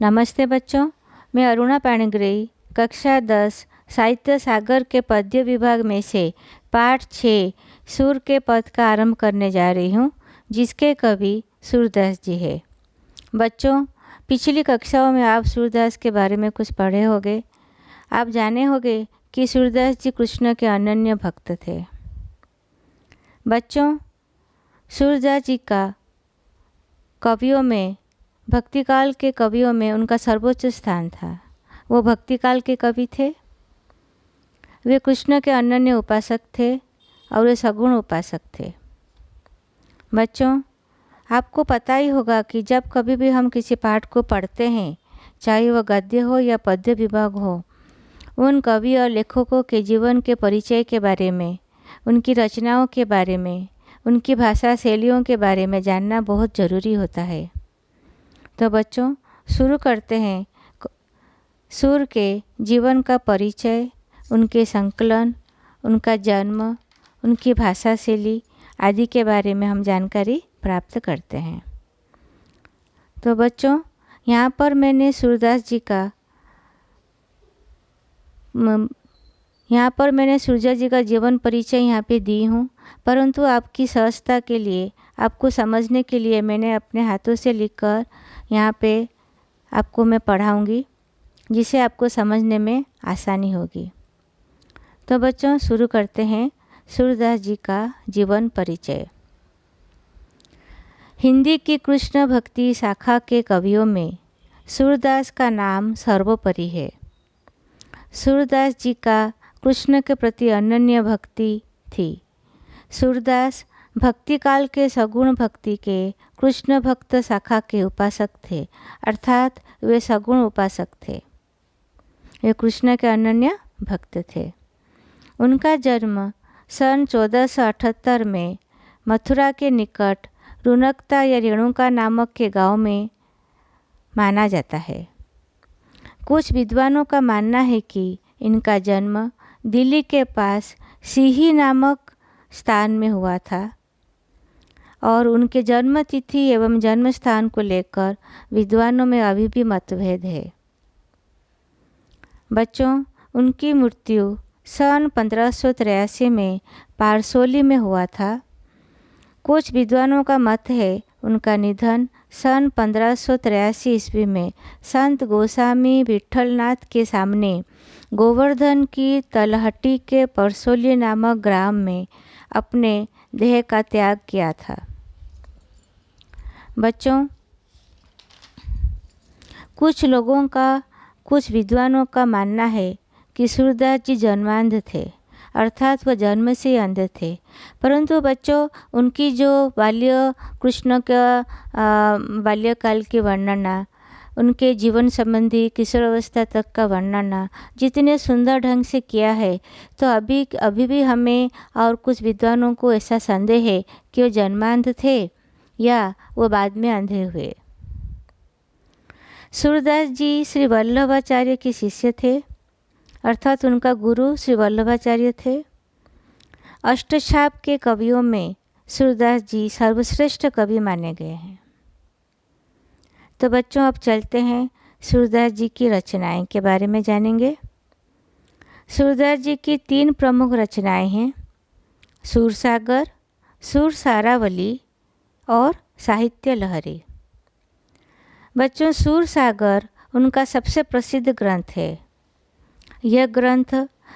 नमस्ते बच्चों, मैं अरुणा पाणिग्राही कक्षा 10 साहित्य सागर के पद्य विभाग में से पाठ 6 सुर के पद का आरंभ करने जा रही हूँ, जिसके कवि सूरदास जी है। बच्चों, पिछली कक्षाओं में आप सूरदास के बारे में कुछ पढ़े होंगे। आप जाने होंगे कि सूरदास जी कृष्ण के अनन्य भक्त थे। बच्चों, सूरदास जी का कवियों में, भक्तिकाल के कवियों में उनका सर्वोच्च स्थान था। वो भक्तिकाल के कवि थे। वे कृष्ण के अनन्य उपासक थे और वे सगुण उपासक थे। बच्चों, आपको पता ही होगा कि जब कभी भी हम किसी पाठ को पढ़ते हैं, चाहे वह गद्य हो या पद्य विभाग हो, उन कवि और लेखकों के जीवन के परिचय के बारे में, उनकी रचनाओं के बारे में, उनकी भाषा शैलियों के बारे में जानना बहुत ज़रूरी होता है। तो बच्चों, शुरू करते हैं सूर के जीवन का परिचय, उनके संकलन, उनका जन्म, उनकी भाषा शैली आदि के बारे में हम जानकारी प्राप्त करते हैं। तो बच्चों, यहाँ पर मैंने सूरदास जी का जीवन परिचय यहाँ पे दी हूँ, परंतु आपकी सहजता के लिए, आपको समझने के लिए मैंने अपने हाथों से लिखकर यहाँ पे आपको मैं पढ़ाऊँगी, जिसे आपको समझने में आसानी होगी। तो बच्चों, शुरू करते हैं सूरदास जी का जीवन परिचय। हिंदी की कृष्ण भक्ति शाखा के कवियों में सूरदास का नाम सर्वोपरि है। सूरदास जी का कृष्ण के प्रति अनन्य भक्ति थी। सूरदास भक्तिकाल के सगुण भक्ति के कृष्ण भक्त शाखा के उपासक थे, अर्थात वे सगुण उपासक थे। वे कृष्ण के अनन्य भक्त थे। उनका जन्म सन 1478 में मथुरा के निकट रुनकता या रेणुका नामक के गांव में माना जाता है। कुछ विद्वानों का मानना है कि इनका जन्म दिल्ली के पास सीही नामक स्थान में हुआ था और उनके जन्म तिथि एवं जन्म स्थान को लेकर विद्वानों में अभी भी मतभेद है। बच्चों, उनकी मृत्यु सन 1583 में पारसोली में हुआ था। कुछ विद्वानों का मत है उनका निधन सन 1583 ईस्वी में संत गोस्वामी विठलनाथ के सामने गोवर्धन की तलहटी के परसोली नामक ग्राम में अपने देह का त्याग किया था। बच्चों, कुछ विद्वानों का मानना है कि सूरदास जी जन्मांध थे, अर्थात वह जन्म से अंध थे। परंतु बच्चों, उनकी जो कृष्ण का बाल्यकाल की वर्णना, उनके जीवन संबंधी किशोरावस्था तक का वर्णना जितने सुंदर ढंग से किया है, तो अभी भी हमें और कुछ विद्वानों को ऐसा संदेह है कि वो जन्मांध थे या वो बाद में अंधे हुए। सूरदास जी श्री वल्लभाचार्य के शिष्य थे, अर्थात उनका गुरु श्री वल्लभाचार्य थे। अष्टछाप के कवियों में सूरदास जी सर्वश्रेष्ठ कवि माने गए हैं। तो बच्चों, अब चलते हैं सूरदास जी की रचनाएं के बारे में जानेंगे। सूरदास जी की 3 प्रमुख रचनाएं हैं, सूरसागर, सुरसारावली और साहित्य लहरी। बच्चों, सूरसागर उनका सबसे प्रसिद्ध ग्रंथ है। यह ग्रंथ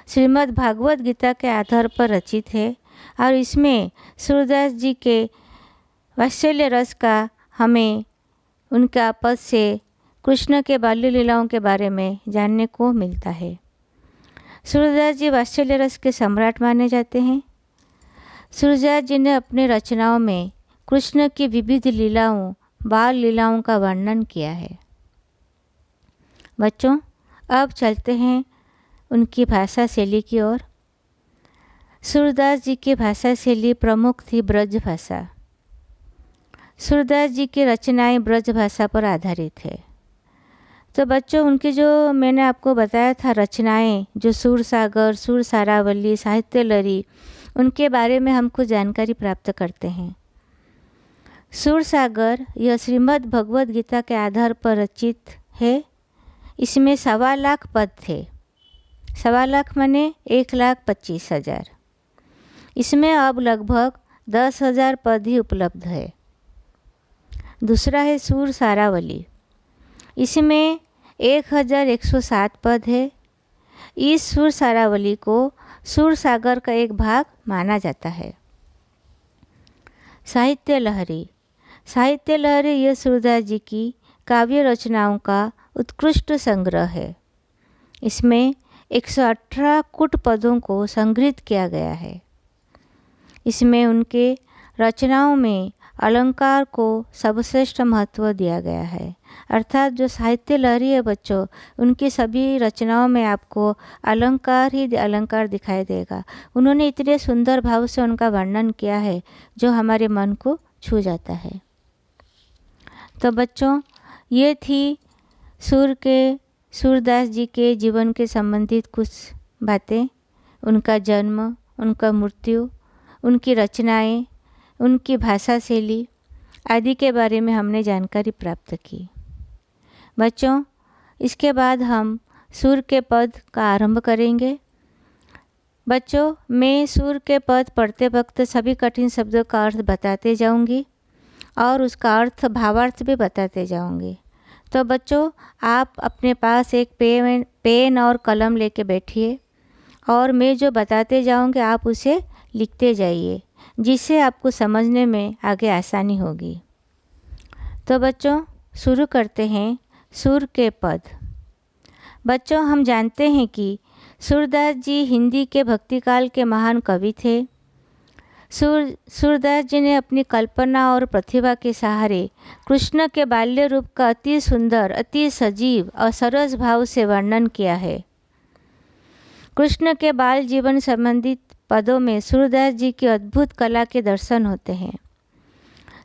श्रीमद् भागवत गीता के आधार पर रचित है और इसमें सूरदास जी के वात्सल्य रस का हमें उनके आपस से कृष्ण के बाल्य लीलाओं के बारे में जानने को मिलता है। सूरदास जी वात्सल्य रस के सम्राट माने जाते हैं। सूरदास जी ने अपने रचनाओं में कृष्ण की विविध लीलाओं, बाल लीलाओं का वर्णन किया है। बच्चों, अब चलते हैं उनकी भाषा शैली की ओर। सूरदास जी की भाषा शैली प्रमुख थी ब्रज भाषा। सूरदास जी की रचनाएं ब्रज भाषा पर आधारित है। तो बच्चों, उनकी जो मैंने आपको बताया था रचनाएं, जो सूरसागर, सुरसारावली, साहित्य लहरी, उनके बारे में हम कुछ जानकारी प्राप्त करते हैं। सूरसागर यह श्रीमद् भगवद गीता के आधार पर रचित है। इसमें 1.25 पद थे। 1.25 माने 1,25,000। इसमें अब लगभग 10,000 पद ही उपलब्ध है। दूसरा है सूर सारावली। इसमें 1,107 पद है। इस सूर सारावली को सूर सागर का एक भाग माना जाता है। साहित्य लहरी। साहित्य लहरी यह सूरदास जी की काव्य रचनाओं का उत्कृष्ट संग्रह है। इसमें 118 कुट पदों को संग्रहित किया गया है। इसमें उनके रचनाओं में अलंकार को सर्वश्रेष्ठ महत्व दिया गया है। अर्थात जो साहित्य लहरी है बच्चों, उनकी सभी रचनाओं में आपको अलंकार ही अलंकार दिखाई देगा। उन्होंने इतने सुंदर भाव से उनका वर्णन किया है जो हमारे मन को छू जाता है। तो बच्चों, ये थी सूरदास जी के जीवन के संबंधित कुछ बातें। उनका जन्म, उनका मृत्यु, उनकी रचनाएं, उनकी भाषा शैली आदि के बारे में हमने जानकारी प्राप्त की। बच्चों, इसके बाद हम सुर के पद का आरंभ करेंगे। बच्चों, मैं सुर के पद पढ़ते वक्त सभी कठिन शब्दों का अर्थ बताते जाऊंगी और उसका अर्थ भावार्थ भी बताते जाऊंगी। तो बच्चों, आप अपने पास एक पेन और कलम लेके बैठिए और मैं जो बताते जाऊंगी आप उसे लिखते जाइए, जिससे आपको समझने में आगे आसानी होगी। तो बच्चों, शुरू करते हैं सुर के पद। बच्चों, हम जानते हैं कि सूरदास जी हिंदी के भक्तिकाल के महान कवि थे। सूरदास जी ने अपनी कल्पना और प्रतिभा के सहारे कृष्ण के बाल्य रूप का अति सुंदर, अति सजीव और सरस भाव से वर्णन किया है। कृष्ण के बाल जीवन संबंधित पदों में सूरदास जी की अद्भुत कला के दर्शन होते हैं।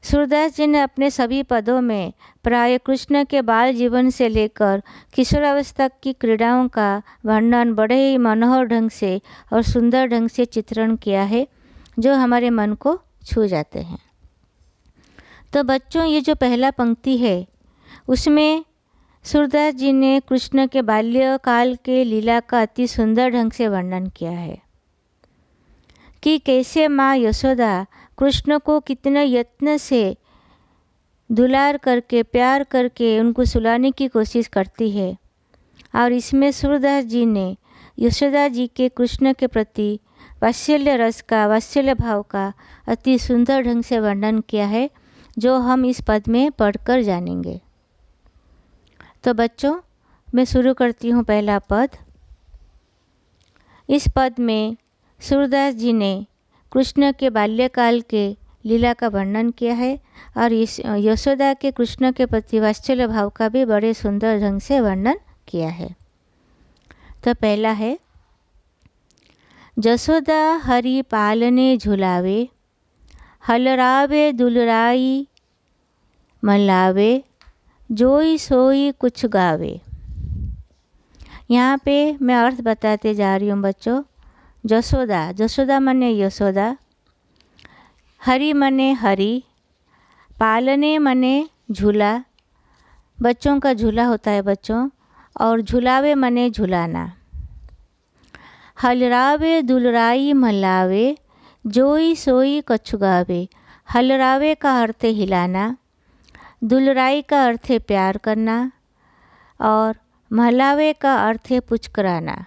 सूरदास जी ने अपने सभी पदों में प्राय कृष्ण के बाल जीवन से लेकर किशोरावस्था की क्रीड़ाओं का वर्णन बड़े ही मनोहर ढंग से और सुंदर ढंग से चित्रण किया है, जो हमारे मन को छू जाते हैं। तो बच्चों, ये जो पहला पंक्ति है उसमें सूरदास जी ने कृष्ण के बाल्यकाल के लीला का अति सुंदर ढंग से वर्णन किया है कि कैसे माँ यशोदा कृष्ण को कितने यत्न से दुलार करके, प्यार करके उनको सुलाने की कोशिश करती है। और इसमें सूरदास जी ने यशोदा जी के कृष्ण के प्रति वात्सल्य रस का, वात्सल्य भाव का अति सुंदर ढंग से वर्णन किया है, जो हम इस पद में पढ़कर जानेंगे। तो बच्चों, मैं शुरू करती हूँ पहला पद। इस पद में सूरदास जी ने कृष्ण के बाल्यकाल के लीला का वर्णन किया है और इस यशोदा के कृष्ण के प्रति वात्सल्य भाव का भी बड़े सुंदर ढंग से वर्णन किया है। तो पहला है, जसोदा हरि पालने झुलावे, हलरावे दुलराई मलावे, जोई सोई कुछ गावे। यहाँ पे मैं अर्थ बताते जा रही हूँ बच्चों। जसोदा, जसोदा माने यशोदा, हरि माने हरि, पालने माने झूला, बच्चों का झूला होता है बच्चों, और झुलावे माने झुलाना। हलरावे दुलराई मलावे, जोई सोई कछु गावे। हलरावे का अर्थ है हिलाना, दुलराई का अर्थ है प्यार करना और महलावे का अर्थ है पुचकराना।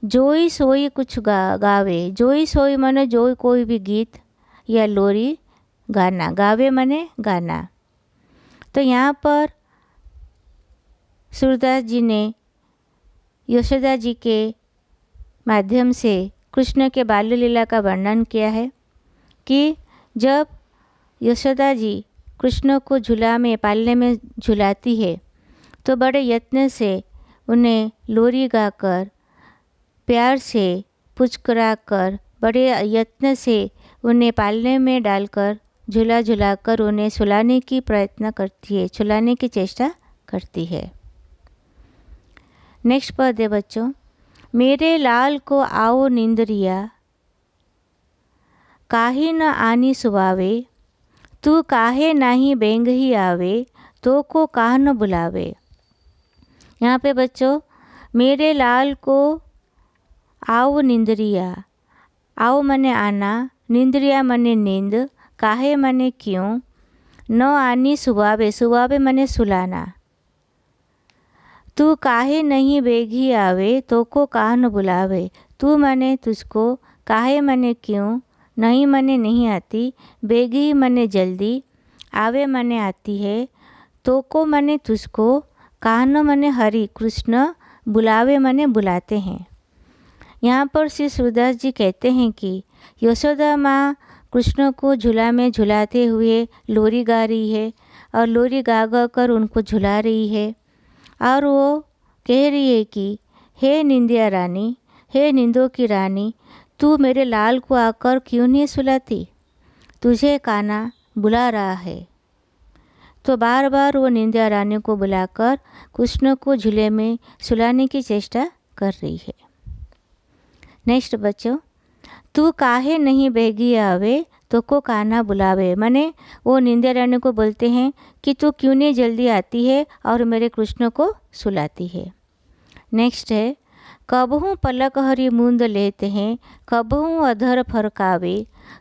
जोई सोई कुछ गावे, जोई सोई माने जोई कोई भी गीत या लोरी गाना, गावे माने गाना। तो यहाँ पर सूरदास जी ने यशोदा जी के माध्यम से कृष्ण के बाल्य लीला का वर्णन किया है कि जब यशोदा जी कृष्ण को झूला में, पालने में झुलाती है तो बड़े यत्न से उन्हें लोरी गाकर, प्यार से पुचकरा कर, बड़े यत्न से उन्हें पालने में डालकर झूला झुलाकर उन्हें सुलाने की प्रयत्न करती है, सुलाने की चेष्टा करती है। नेक्स्ट पद है बच्चों, मेरे लाल को आओ निंदरिया, काहे न आनी सुवावे, तू काहे नाही बेंग ही आवे, तो को काह न बुलावे। यहाँ पे बच्चों, मेरे लाल को आओ निंद्रिया, आओ मने आना, निंद्रिया मने नींद, काहे मने क्यों, न आनी सुबावे, सुबावे मने सुलाना। तू काहे नहीं बेगी आवे, तो को काह न बुलावे। तू मने तुझको, काहे मने क्यों, नहीं मने नहीं आती, बेगी मने जल्दी, आवे मने आती है, तो को मने तुझको, काह न मने हरि कृष्ण, बुलावे मने बुलाते हैं। यहाँ पर श्री सूरदास जी कहते हैं कि यशोदा माँ कृष्ण को झूला में झुलाते हुए लोरी गा रही है और लोरी गा गा कर उनको झुला रही है और वो कह रही है कि हे निंदिया रानी, हे निंदों की रानी, तू मेरे लाल को आकर क्यों नहीं सुलाती, तुझे कान्हा बुला रहा है। तो बार बार वो निंदिया रानी को बुलाकर कृष्ण को झूले में सुलाने की चेष्टा कर रही है। नेक्स्ट बच्चों, तू काहे नहीं बेगी आवे, तो को कान्हा बुलावे। माने वो निंदिया रानी को बोलते हैं कि तू क्यों नहीं जल्दी आती है और मेरे कृष्ण को सुलाती है। नेक्स्ट है, कबहू पलक हरि मूंद लेते हैं, कबहू अधर फरकावे,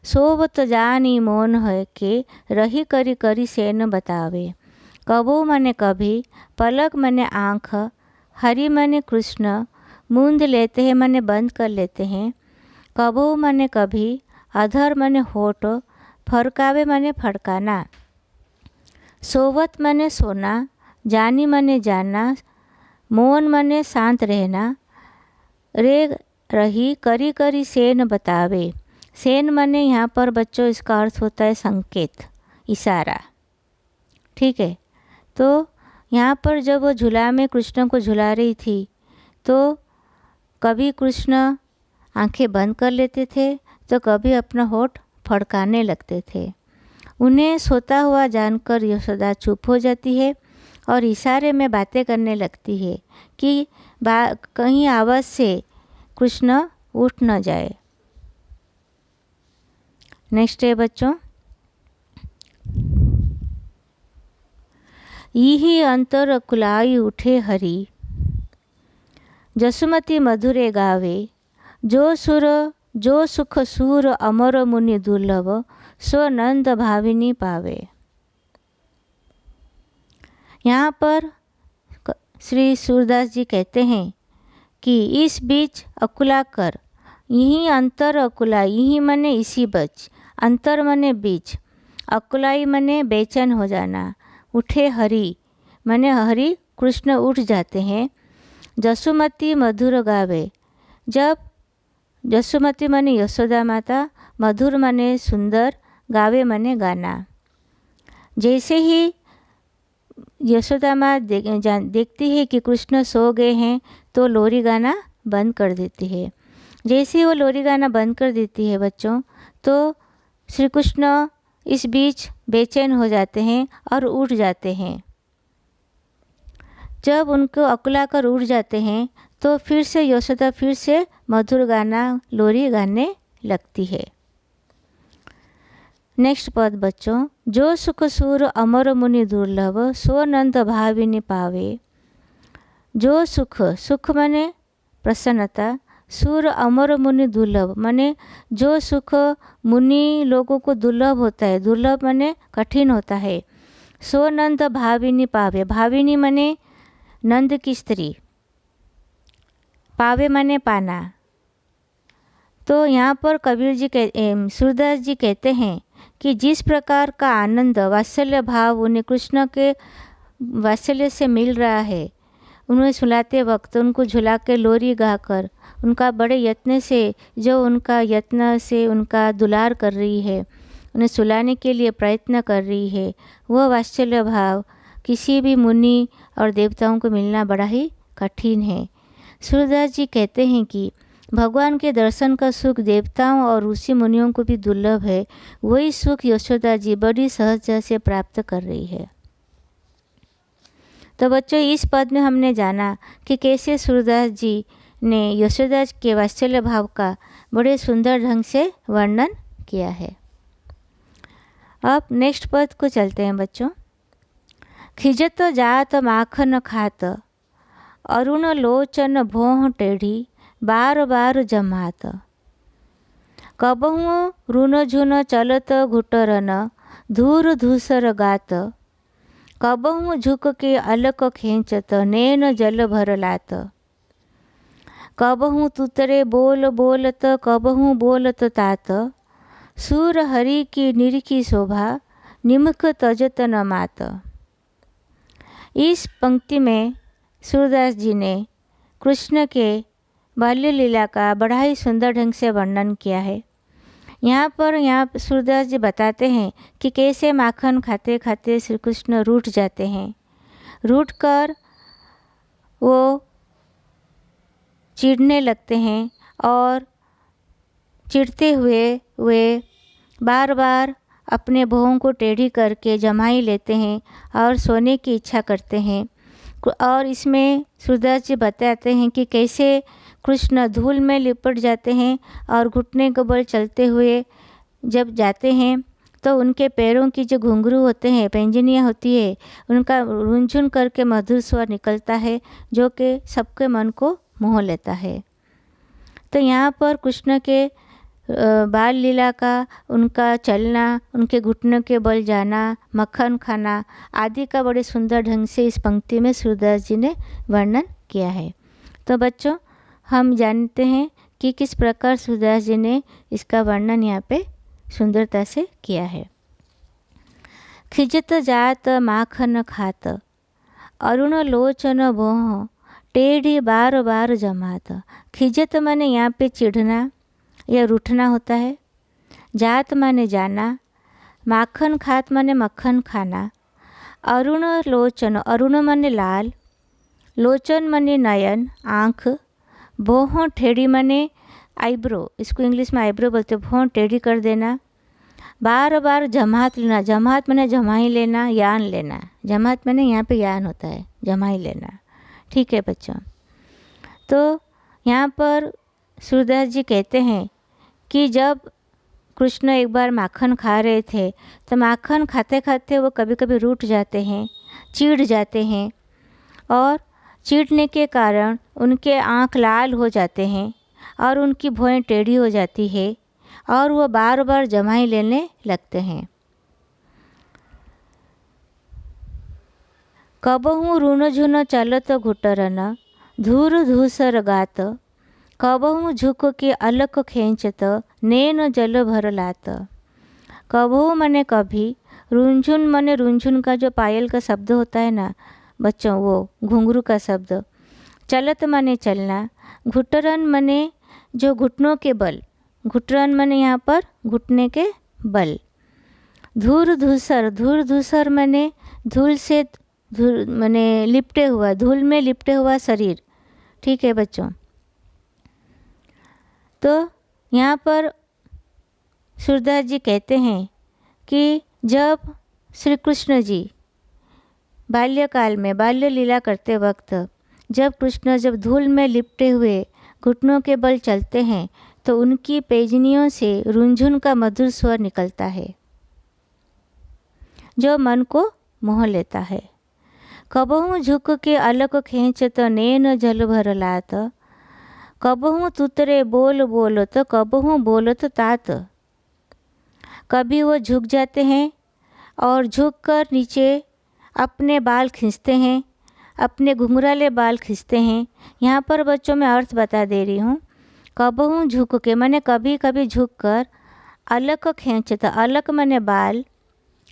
सोवत जानी मौन है के, रही करी करी से न बतावे। कबहू मने कभी, पलक मने आँख, हरि मने कृष्ण, मूंद लेते हैं मने बंद कर लेते हैं, कबहू मने कभी, अधर मने होठ, फरकावे मने फड़काना, सोवत मने सोना, जानी मने जानना, मौन मने शांत रहना, रे रही करी करी सेन बतावे। सेन मने यहाँ पर बच्चों इसका अर्थ होता है संकेत, इशारा। ठीक है, तो यहाँ पर जब वो झूला में कृष्ण को झुला रही थी तो कभी कृष्ण आंखें बंद कर लेते थे तो कभी अपना होठ फड़काने लगते थे। उन्हें सोता हुआ जानकर यशोदा चुप हो जाती है और इशारे में बातें करने लगती है कि कहीं आवाज़ से कृष्ण उठ न जाए। नेक्स्ट है बच्चों, यही अंतर कुलाई उठे हरि, जसुमती मधुरे गावे, जो सुख सूर अमर मुनि दुर्लभ, सो नंद भाविनी पावे। यहाँ पर श्री सूरदास जी कहते हैं कि इस बीच अकुला कर, यही अंतर अकुला, यही मने इसी बच, अंतर मने बीच, अकुलाई मने बेचैन हो जाना, उठे हरि मने हरि कृष्ण उठ जाते हैं, जसुमती मधुर गावे, जब जसुमती मने यशोदा माता, मधुर मने सुंदर, गावे मने गाना। जैसे ही यशोदा माँ देखती है कि कृष्ण सो गए हैं तो लोरी गाना बंद कर देती है। जैसे ही वो लोरी गाना बंद कर देती है बच्चों, तो श्री कृष्ण इस बीच बेचैन हो जाते हैं और उठ जाते हैं। जब उनको अकुला कर उठ जाते हैं तो फिर से यशोदा फिर से मधुर गाना लोरी गाने लगती है। नेक्स्ट पद बच्चों, जो सुख सूर अमर मुनि दुर्लभ, सो नंद भाविनी पावे। जो सुख, सुख माने प्रसन्नता, सूर अमर मुनि दुर्लभ माने जो सुख मुनि लोगों को दुर्लभ होता है, दुर्लभ माने कठिन होता है, सो नंद भाविनी पावे। भाविनी माने नंद की स्त्री, पावे माने पाना। तो यहाँ पर कबीर जी सूरदास जी कहते हैं कि जिस प्रकार का आनंद वात्सल्य भाव उन्हें कृष्ण के वात्सल्य से मिल रहा है, उन्हें सुलाते वक्त उनको झुला के लोरी गाकर उनका बड़े यत्न से, जो उनका यत्न से उनका दुलार कर रही है, उन्हें सुलाने के लिए प्रयत्न कर रही है, वह वात्सल्य भाव किसी भी मुनि और देवताओं को मिलना बड़ा ही कठिन है। सूरदास जी कहते हैं कि भगवान के दर्शन का सुख देवताओं और ऋषि मुनियों को भी दुर्लभ है, वही सुख यशोदा जी बड़ी सहजता से प्राप्त कर रही है। तो बच्चों, इस पद में हमने जाना कि कैसे सूरदास जी ने यशोदा के वात्सल्य भाव का बड़े सुंदर ढंग से वर्णन किया है। अब नेक्स्ट पद को चलते हैं बच्चों। खिजत जात माखन खात, अरुण लोचन भोह टेढ़ी बार बार जमात। कबहू रून झुन चलत घुटरन, धूर धूसर गात। कबहू झुक के अलक खींचत, नैन जल भर लात। कबहू तुतरे बोल बोलत, कबहू बोलत तात। सूर हरि की निरखी शोभा, निमक तजत न मात। इस पंक्ति में सूरदास जी ने कृष्ण के बाल्य लीला का बड़ा ही सुंदर ढंग से वर्णन किया है। यहाँ सूरदास जी बताते हैं कि कैसे माखन खाते खाते श्री कृष्ण रूठ जाते हैं। रूठ कर वो चिढ़ने लगते हैं और चिढ़ते हुए वे बार बार अपने भौहों को टेढ़ी करके जमाई लेते हैं और सोने की इच्छा करते हैं। और इसमें सूरदास जी बताते हैं कि कैसे कृष्ण धूल में लिपट जाते हैं और घुटने के बल चलते हुए जब जाते हैं तो उनके पैरों की जो घुंघरू होते हैं, पैंजनियाँ होती है, उनका रुंझुन करके मधुर स्वर निकलता है जो कि सबके मन को मोह लेता है। तो यहाँ पर कृष्ण के बाल लीला का, उनका चलना, उनके घुटनों के बल जाना, मक्खन खाना आदि का बड़े सुंदर ढंग से इस पंक्ति में सूरदास जी ने वर्णन किया है। तो बच्चों, हम जानते हैं कि किस प्रकार सूरदास जी ने इसका वर्णन यहाँ पे सुंदरता से किया है। खिजत जात माखन खात, अरुण लोचन भोह टेढ़ी बार बार जमात। खिजत माने यहाँ पे चिढ़ना या रूठना होता है। जात माने जाना। माखन खात माने मक्खन खाना। अरुण लोचन, अरुण माने लाल। लोचन माने नयन, आँख। भोह टेढ़ी माने आईब्रो, इसको इंग्लिश में आईब्रो बोलते हैं, भोह टेढ़ी कर देना। बार बार जमात लेना, जमात माने जमाई लेना, यान लेना। जमात माने यहाँ पे यान होता है, जमाई लेना। ठीक है बच्चों, तो यहाँ पर सूरदास जी कहते हैं कि जब कृष्ण एक बार माखन खा रहे थे तो माखन खाते खाते वो कभी कभी रूठ जाते हैं, चिढ़ जाते हैं और चिढ़ने के कारण उनके आँख लाल हो जाते हैं और उनकी भौहें टेढ़ी हो जाती है और वो बार बार जमाई लेने लगते हैं। कबहू रून झुन चलत घुटरन, धूर धूसर गात। कबहू झुक के अलक खींचत, नैन जल भर लात। कबहू मने कभी, रुंझुन मने रुंझुन का जो पायल का शब्द होता है ना बच्चों, वो घुंघरू का शब्द। चलत मने चलना। घुटरन मने जो घुटनों के बल, घुटरन मने यहाँ पर घुटने के बल। धूर धूसर, धूर धूसर मने धूल से, धूल मने लिपटे हुआ, धूल में लिपटे हुआ शरीर। ठीक है बच्चों, तो यहाँ पर सूरदास जी कहते हैं कि जब श्री कृष्ण जी बाल्यकाल में बाल्य लीला करते वक्त जब कृष्ण जब धूल में लिपटे हुए घुटनों के बल चलते हैं तो उनकी पैजनियों से रुंझुन का मधुर स्वर निकलता है जो मन को मोह लेता है। कबहू झुक के अलक खींचत, नैन जल भर लात। कबहू तुतरे बोल बोलत, कबहू बोलत तात। कभी वो झुक जाते हैं और झुककर नीचे अपने बाल खींचते हैं, अपने घुंघराले बाल खींचते हैं। यहाँ पर बच्चों मैं अर्थ बता दे रही हूँ। कबहू झुक के माने कभी कभी झुक कर, अलक खींचत, अलक माने बाल,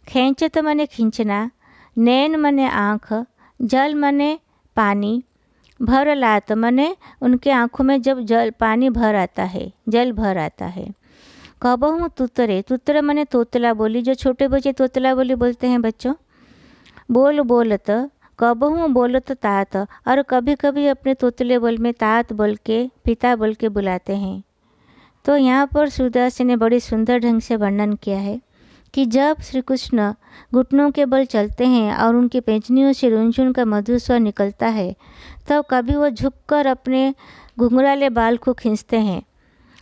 खींचत माने खींचना, नैन माने आँख, जल माने पानी, भर लात माने उनके आँखों में जब जल पानी भर आता है, जल भर आता है। कबहू तुतरे, तुतरे माने तोतला बोली, जो छोटे बच्चे तोतला बोली बोलते हैं बच्चों। बोल बोलत, कबहू बोलत तात, और कभी कभी अपने तोतले बोल में तात बोल के, पिता बोल के बुलाते हैं। तो यहाँ पर सूरदास जी ने बड़ी सुंदर ढंग से वर्णन किया है कि जब श्री कृष्ण घुटनों के बल चलते हैं और उनकी पैंजनियों से रुंझुन का मधुर स्वर निकलता है, तब कभी वो झुककर अपने घुंघराले बाल को खींचते हैं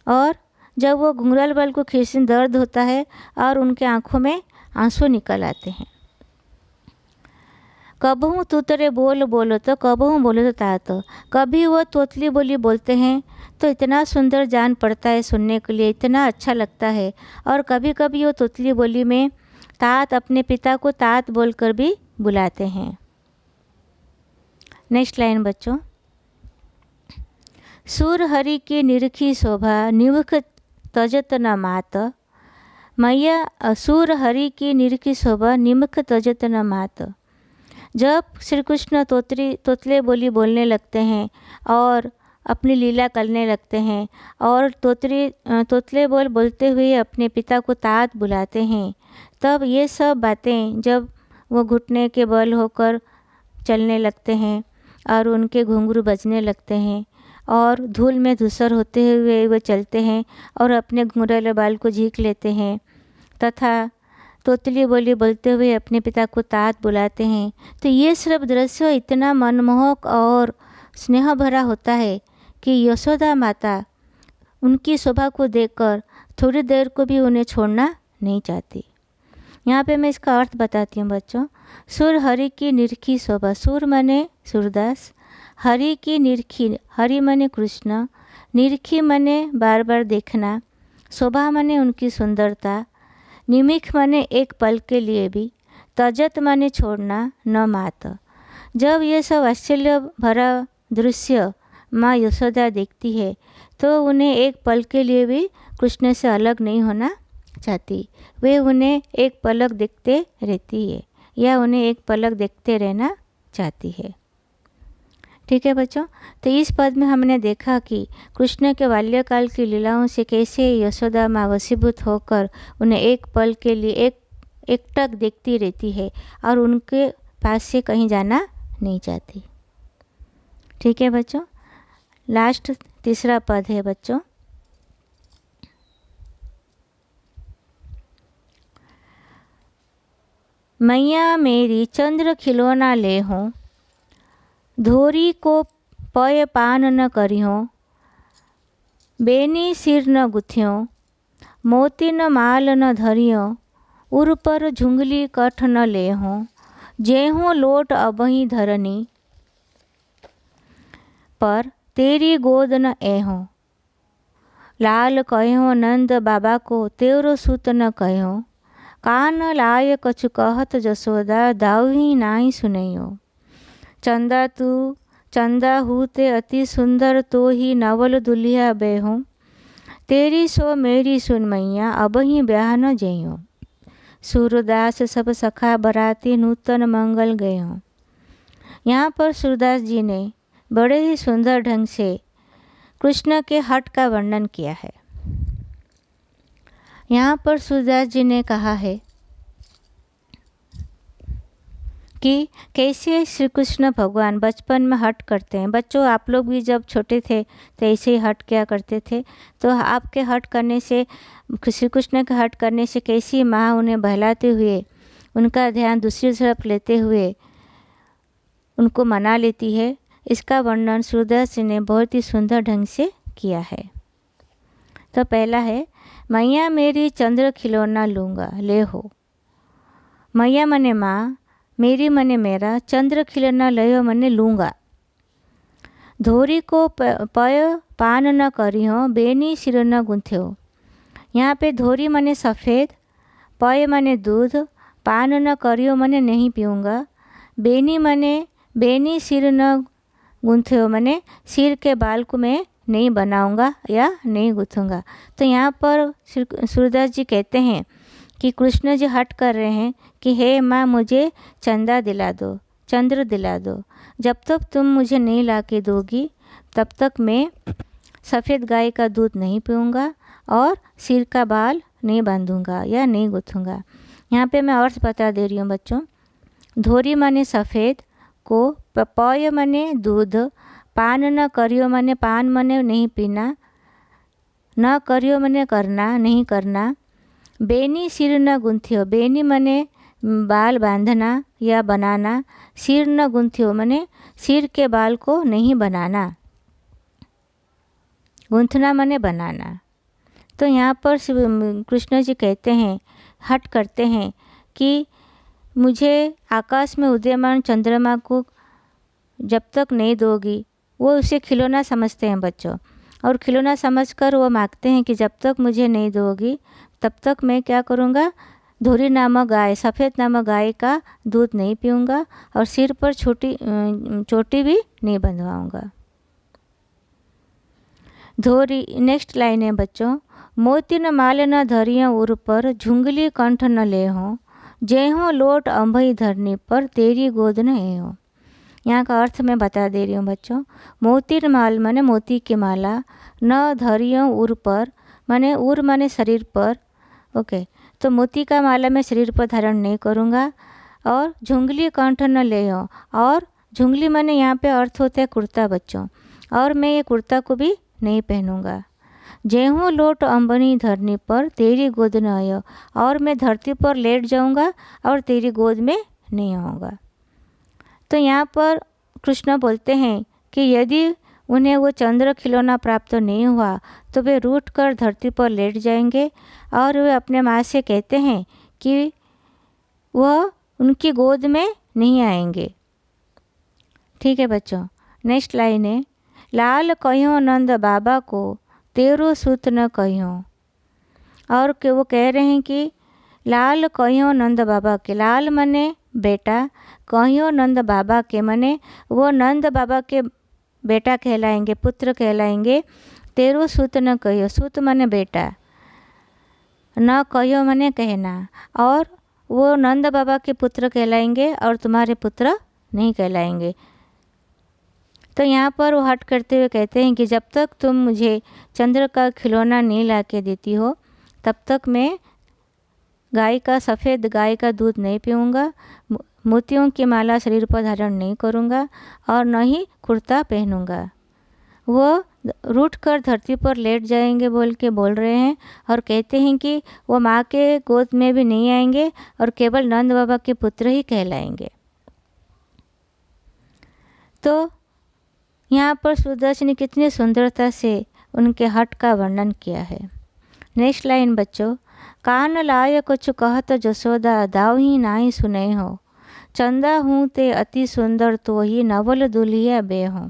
और जब वो घुंघराले बाल को खींचने दर्द होता है और उनके आँखों में आंसू निकल आते हैं। कबहू तूतरे बोल बोलो तो कबहू बोलो तो तात। कभी वो तोतली बोली बोलते हैं तो इतना सुंदर जान पड़ता है सुनने के लिए, इतना अच्छा लगता है। और कभी कभी वो तोतली बोली में तात अपने पिता को तात बोलकर भी बुलाते हैं। नेक्स्ट लाइन बच्चों। सूर हरि की निरखी शोभा निमुख तजत न मात। मैया सूर हरि की निरखी शोभा निमुख तजत न मात। जब श्री कृष्ण तोतले बोली बोलने लगते हैं और अपनी लीला करने लगते हैं और तोतले बोलते हुए अपने पिता को तात बुलाते हैं, तब ये सब बातें जब वो घुटने के बल होकर चलने लगते हैं और उनके घुंघरू बजने लगते हैं और धूल में धूसर होते हुए वो चलते हैं और अपने घुंघराले बाल को झीक लेते हैं तथा तोतली बोली बोलते हुए अपने पिता को तात बुलाते हैं, तो ये सब दृश्य इतना मनमोहक और स्नेह भरा होता है कि यशोदा माता उनकी शोभा को देखकर थोड़ी देर को भी उन्हें छोड़ना नहीं चाहती। यहाँ पे मैं इसका अर्थ बताती हूँ बच्चों। सुर हरि की निरखी शोभा, सुर माने सूरदास, हरि की निरखी, हरि माने कृष्ण, निरखी माने बार बार देखना, शोभा माने उनकी सुंदरता, निमिख माने एक पल के लिए भी, तजत माने छोड़ना, न मात। जब ये सब आश्चर्य भरा दृश्य माँ यशोदा देखती है तो उन्हें एक पल के लिए भी कृष्ण से अलग नहीं होना चाहती। वे उन्हें एक पलक देखते रहती है या उन्हें एक पलक देखते रहना चाहती है। ठीक है बच्चों, तो इस पद में हमने देखा कि कृष्ण के बाल्यकाल की लीलाओं से कैसे यशोदा माँ वशीभूत होकर उन्हें एक पल के लिए एकटक देखती रहती है और उनके पास से कहीं जाना नहीं चाहती। ठीक है बच्चों, लास्ट तीसरा पद है बच्चों। मैया मेरी चंद्र खिलौना ले हो, धोरी को पय पान न करियो, बेनी सिर न गुथियो, मोती न माल न धरियो, उर पर झुंगली कठ न ले हो, जेहो लोट अबही धरनी, पर तेरी गोद न एहो, लाल कहो नंद बाबा को तेरो सुत न कहो, कान लाय कछु कहत जसोदा दाऊही नाई सुनैयो, चंदा हूँ ते अति सुंदर तो ही नवल दुल्हिया बेहो, तेरी सो मेरी सुन मैया अब ही ब्याह न जइयो, सूरदास सब सखा बराती नूतन मंगल गए हों। यहाँ पर सूरदास जी ने बड़े ही सुंदर ढंग से कृष्ण के हठ का वर्णन किया है। यहाँ पर सूरदास जी ने कहा है कि कैसे श्री कृष्ण भगवान बचपन में हठ करते हैं। बच्चों, आप लोग भी जब छोटे थे तो ऐसे ही हठ किया करते थे। तो आपके हठ करने से, श्री कृष्ण के हठ करने से कैसी माँ उन्हें बहलाते हुए उनका ध्यान दूसरी तरफ लेते हुए उनको मना लेती है, इसका वर्णन सूरदास जी ने बहुत ही सुंदर ढंग से किया है। तो पहला है, मैया मेरी चंद्र खिलौना लूँगा ले हो। मैया मने माँ, मेरी मने मेरा, चंद्र खिलौना लयो मने लूँगा। धोरी को पय पान न करियो, बेनी सिर न गुंथ्यो। यहाँ पे धोरी मने सफ़ेद, पय मने दूध, पान न करियो मने नहीं पीऊँगा, बेनी सिर न गुंथ्यो मने सिर के बाल को मैं नहीं बनाऊँगा या नहीं गूँथूँगा। तो यहाँ पर सूरदास जी कहते हैं कि कृष्ण जी हट कर रहे हैं कि हे माँ, मुझे चंदा दिला दो, चंद्र दिला दो। जब तक तुम मुझे नहीं ला के दोगी तब तक मैं सफ़ेद गाय का दूध नहीं पीऊँगा और सिर का बाल नहीं बांधूँगा या नहीं गूँथूँगा। यहाँ पे मैं अर्थ बता दे रही हूँ बच्चों। धोरी माने सफ़ेद, को पय माने दूध, पान न करियो माने पान माने नहीं पीना, न करियो माने करना नहीं करना, बेनी सिर न गुंथियो, बेनी माने बाल बांधना या बनाना, सिर न गुंथियो माने सिर के बाल को नहीं बनाना, गूंथना माने बनाना। तो यहाँ पर कृष्ण जी कहते हैं, हट करते हैं कि मुझे आकाश में उदयमान चंद्रमा को जब तक नहीं दोगी, वो उसे खिलौना समझते हैं बच्चों। और खिलौना समझकर वो मांगते हैं कि जब तक मुझे नहीं दोगी तब तक मैं क्या करूँगा, धोरी नामक गाय, सफ़ेद नामक गाय का दूध नहीं पीऊँगा और सिर पर चोटी भी नहीं बंधवाऊँगा। धोरी, नेक्स्ट लाइन है बच्चों, मोती न माल न धरियों उर पर, झुंगली कंठ न ले हो, जय हो लोट अम्भई धरनी पर, तेरी गोद न ए हो। यहाँ का अर्थ मैं बता दे रही हूँ बच्चों। मोती माल माने मोती की माला, न धरियों उर पर माने उर माने शरीर पर, ओके। तो मोती का माला मैं शरीर पर धारण नहीं करूँगा। और झुंगली कंठ न ले हो, और झुंगली माने यहाँ पे अर्थ होता है कुर्ता बच्चों, और मैं ये कुर्ता को भी नहीं पहनूंगा। जेहूँ लोट अम्बनी धरनी पर, तेरी गोद न आयो, और मैं धरती पर लेट जाऊंगा और तेरी गोद में नहीं आऊँगा। तो यहाँ पर कृष्ण बोलते हैं कि यदि उन्हें वो चंद्र खिलौना प्राप्त नहीं हुआ तो वे रूठ कर धरती पर लेट जाएंगे और वे अपने माँ से कहते हैं कि वह उनकी गोद में नहीं आएंगे। ठीक है बच्चों, नेक्स्ट लाइन है, लाल कहो नंद बाबा को, तेरो सूत न कहो। और कि वो कह रहे हैं कि लाल कहो नंद बाबा के, लाल मने बेटा, कहो नंद बाबा के मने वो नंद बाबा के बेटा कहलाएंगे, पुत्र कहलाएंगे। तेरो सूत न कहो, सूत मने बेटा, न कहो मने कहना, और वो नंद बाबा के पुत्र कहलाएंगे और तुम्हारे पुत्र नहीं कहलाएंगे। तो यहाँ पर वो हट करते हुए कहते हैं कि जब तक तुम मुझे चंद्र का खिलौना नहीं ला के देती हो तब तक मैं गाय का, सफ़ेद गाय का दूध नहीं पीऊँगा, मोतियों की माला शरीर पर धारण नहीं करूँगा और न ही कुर्ता पहनूँगा। वो रूठ कर धरती पर लेट जाएंगे बोल रहे हैं और कहते हैं कि वो माँ के गोद में भी नहीं आएंगे और केवल नंद बाबा के पुत्र ही कहलाएंगे। तो यहाँ पर सूरदास ने कितनी सुंदरता से उनके हट का वर्णन किया है। नेक्स्ट लाइन बच्चों, कान लाय कुछ कहत जसोदा, दाव ही नाई सुने हो, चंदा हूँ ते अति सुंदर तो ही, नवल दुलिया बे हो,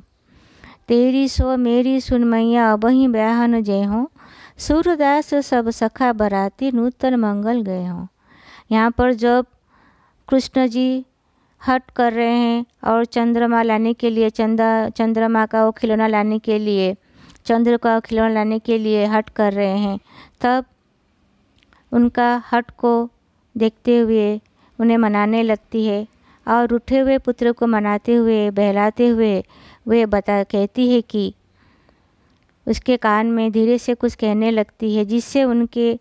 तेरी सो मेरी सुन मैया अबही ब्याहन जय हो, सूरदास सब सखा बराती नूतन मंगल गए हो। यहाँ पर जब कृष्ण जी हट कर रहे हैं और चंद्रमा लाने के लिए, चंद्रमा का वो खिलौना लाने के लिए, चंद्र का खिलौना लाने के लिए हट कर रहे हैं, तब उनका हट को देखते हुए उन्हें मनाने लगती है और उठे हुए पुत्र को मनाते हुए, बहलाते हुए वे कहती है कि उसके कान में धीरे से कुछ कहने लगती है जिससे उनके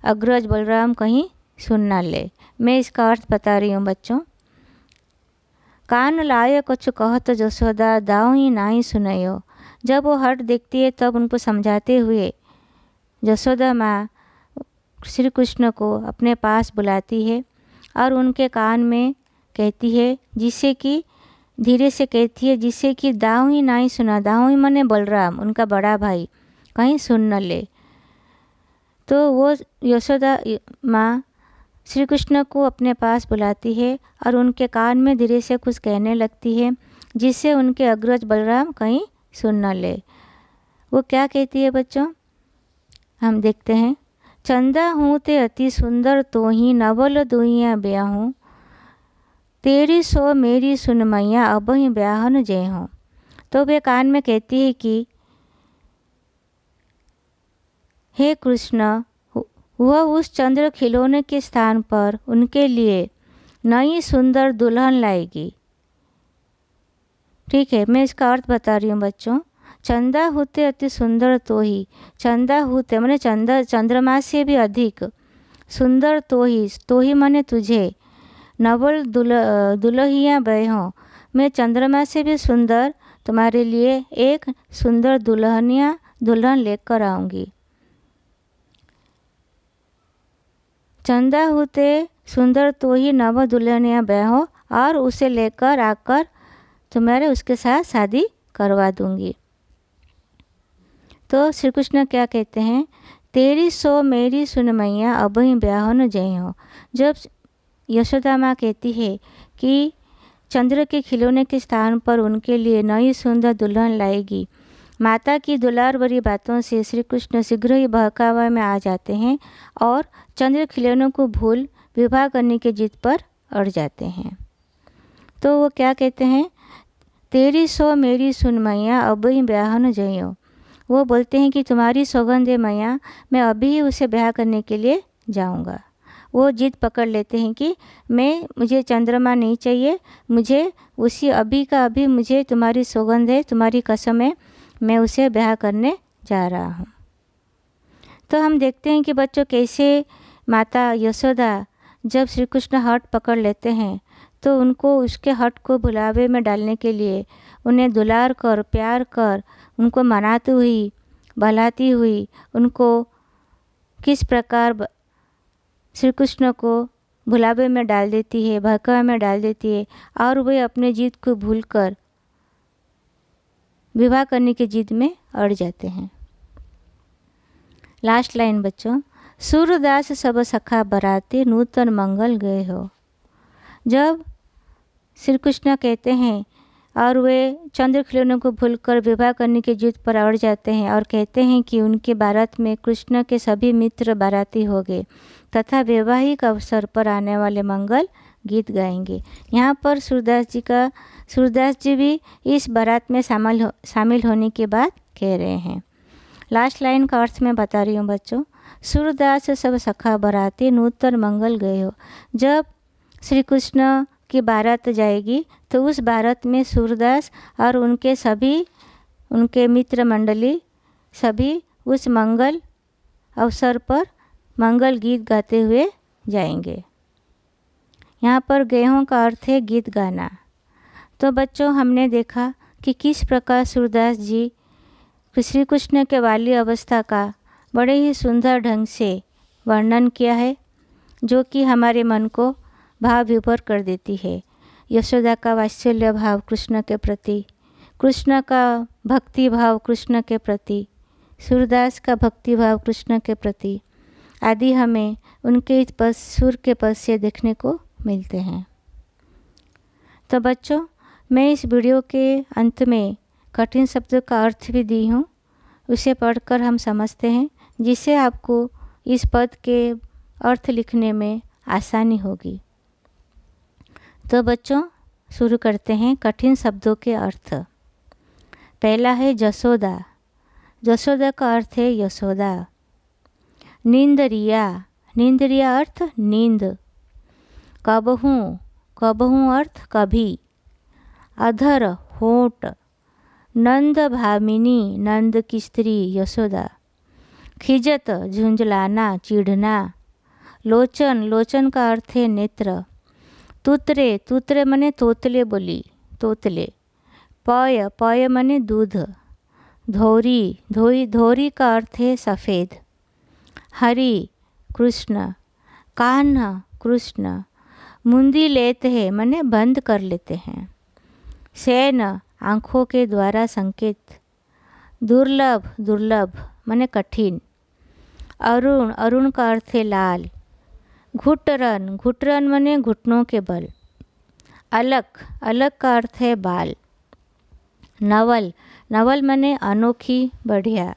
अग्रज बलराम कहीं सुन ना ले। मैं इसका अर्थ बता रही हूँ बच्चों। कान लाय कुछ कहत जसोदा, दाव ही नाई सुनयो। जब वो हट देखती है तब उनको समझाते हुए जसोदा माँ श्री कृष्ण को अपने पास बुलाती है और उनके कान में कहती है, जिससे कि धीरे से कहती है, जिससे कि दाव ही नाई सुना, दाव ही मने बलराम, उनका बड़ा भाई, कहीं सुन न ले। तो वो यशोदा माँ श्री कृष्ण को अपने पास बुलाती है और उनके कान में धीरे से कुछ कहने लगती है जिससे उनके अग्रज बलराम कहीं सुन न ले। वो क्या कहती है बच्चों, हम देखते हैं। चंदा हूँ ते अति सुंदर तो ही, नवल दुइया ब्याहूँ, तेरी सो मेरी सुन मैया अबही ब्याहन जय हो। तो वे कान में कहती है कि हे कृष्ण, वह उस चंद्र खिलौने के स्थान पर उनके लिए नई सुंदर दुल्हन लाएगी। ठीक है, मैं इसका अर्थ बता रही हूँ बच्चों। चंदा होते अति सुंदर तो ही, चंदा होते माने चंद्रमा से भी अधिक सुंदर तो ही माने तुझे, नवल दुल्हिया बह हो, मैं चंद्रमा से भी सुंदर तुम्हारे लिए एक सुंदर दुल्हन लेकर आऊँगी। चंदा होते सुंदर तो ही नव दुल्हनिया बह हो, और उसे लेकर आकर तुम्हारे उसके साथ शादी करवा दूंगी। तो श्री कृष्ण क्या कहते हैं, तेरी सो मेरी सुन मैया अबही ब्याह न जय हो। जब यशोदा माँ कहती है कि चंद्र के खिलौने के स्थान पर उनके लिए नई सुंदर दुल्हन लाएगी। माता की दुलार भरी बातों से श्री कृष्ण शीघ्र ही बहकावा में आ जाते हैं और चंद्र खिलौनों को भूल विवाह करने की जिद पर अड़ जाते हैं। तो वो क्या कहते हैं, तेरी सो मेरी सुन मैया अब ही ब्याह न जइयो। वो बोलते हैं कि तुम्हारी सौगंध है मैया, मैं अभी ही उसे ब्याह करने के लिए जाऊंगा। वो जिद पकड़ लेते हैं कि मुझे चंद्रमा नहीं चाहिए, मुझे उसी अभी का अभी मुझे तुम्हारी सौगंध है, तुम्हारी कसम है, मैं उसे ब्याह करने जा रहा हूँ। तो हम देखते हैं कि बच्चों कैसे माता यशोदा जब श्री कृष्ण हट पकड़ लेते हैं तो उनको उसके हट को भुलावे में डालने के लिए उन्हें दुलार कर प्यार कर उनको मनाती हुई बहलाती हुई उनको किस प्रकार श्री कृष्ण को भुलावे में डाल देती है, बहकावे में डाल देती है और वे अपने जिद को भूलकर विवाह करने की जिद में अड़ जाते हैं। लास्ट लाइन बच्चों, सूरदास सब सखा बराते नूतन मंगल गए हो। जब श्री कृष्ण कहते हैं और वे चंद्र खिलौनों को भूलकर विवाह करने की जिद पर अड़ जाते हैं और कहते हैं कि उनके बारात में कृष्ण के सभी मित्र बाराती हो गए तथा वैवाहिक अवसर पर आने वाले मंगल गीत गाएंगे। यहाँ पर सूरदास जी भी इस बारात में शामिल होने की बात कह रहे हैं। लास्ट लाइन का अर्थ मैं बता रही हूँ बच्चों, सूरदास सब सखा बराती नूतन मंगल गए हो। जब श्री कृष्ण की बारात जाएगी तो उस बारात में सूरदास और उनके मित्र मंडली सभी उस मंगल अवसर पर मंगल गीत गाते हुए जाएंगे। यहाँ पर गेहों का अर्थ है गीत गाना। तो बच्चों हमने देखा कि किस प्रकार सूरदास जी श्री कृष्ण के बाल्य अवस्था का बड़े ही सुंदर ढंग से वर्णन किया है, जो कि हमारे मन को भाव विभोर कर देती है। यशोदा का वात्सल्य भाव कृष्ण के प्रति, कृष्ण का भक्ति भाव कृष्ण के प्रति, सूरदास का भक्ति भाव कृष्ण के प्रति आदि हमें उनके इस सुर के पद से देखने को मिलते हैं। तो बच्चों मैं इस वीडियो के अंत में कठिन शब्दों का अर्थ भी दी हूँ, उसे पढ़कर हम समझते हैं जिससे आपको इस पद के अर्थ लिखने में आसानी होगी। तो बच्चों शुरू करते हैं कठिन शब्दों के अर्थ। पहला है जसोदा। जसोदा का अर्थ है यशोदा। नींदरिया, नींदरिया अर्थ नींद। कबहू, कबहू अर्थ कभी। अधर होठ। नंद भामिनी, नंद की स्त्री यशोदा। खिजत झुंझलाना चिढ़ना। लोचन, लोचन का अर्थ है नेत्र। तुतरे, तुतरे मने तोतले बोली, तोतले। पय, पय मने दूध। धोरी, धोरी, धोरी का अर्थ है सफ़ेद। हरि, कृष्ण। कान्हा, कृष्ण। मुंदी लेते हैं मने बंद कर लेते हैं। शयन, आँखों के द्वारा संकेत। दुर्लभ, दुर्लभ मने कठिन। अरुण, अरुण का अर्थ है लाल। घुटरन, घुटरन मने घुटनों के बल। अलक, अलक का अर्थ है बाल। नवल, नवल मने अनोखी बढ़िया।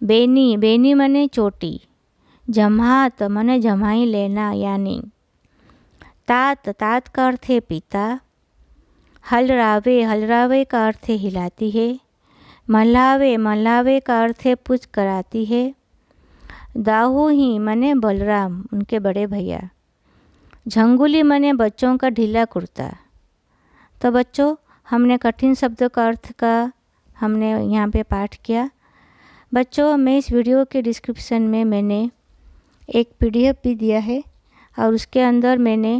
बेनी, बेनी मने चोटी। जमात मने जमाई लेना यानी। तात, तात का अर्थ है पिता। हलरावे, हलरावे का अर्थ है हिलाती है। मल्हावे, मल्हावे का अर्थ है पूछ कराती है। दाहू ही मने बलराम उनके बड़े भैया। झंगुली मने बच्चों का ढीला कुर्ता। तो बच्चों हमने कठिन शब्दों का अर्थ का हमने यहाँ पे पाठ किया। बच्चों मैं इस वीडियो के डिस्क्रिप्शन में मैंने एक PDF भी दिया है और उसके अंदर मैंने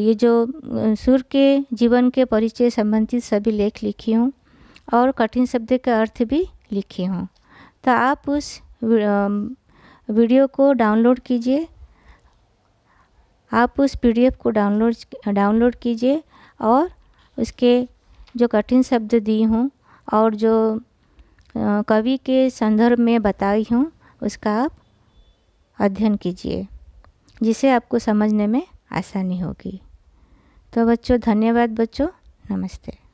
ये जो सूर्य के जीवन के परिचय संबंधित सभी लेख लिखी हूँ और कठिन शब्द के अर्थ भी लिखी हूँ। तो आप उस वीडियो को डाउनलोड कीजिए, आप उस PDF को डाउनलोड कीजिए और उसके जो कठिन शब्द दी हूँ और जो कवि के संदर्भ में बताई हूँ उसका आप अध्ययन कीजिए। जिसे आपको समझने में आसानी होगी। तो बच्चों धन्यवाद बच्चों, नमस्ते।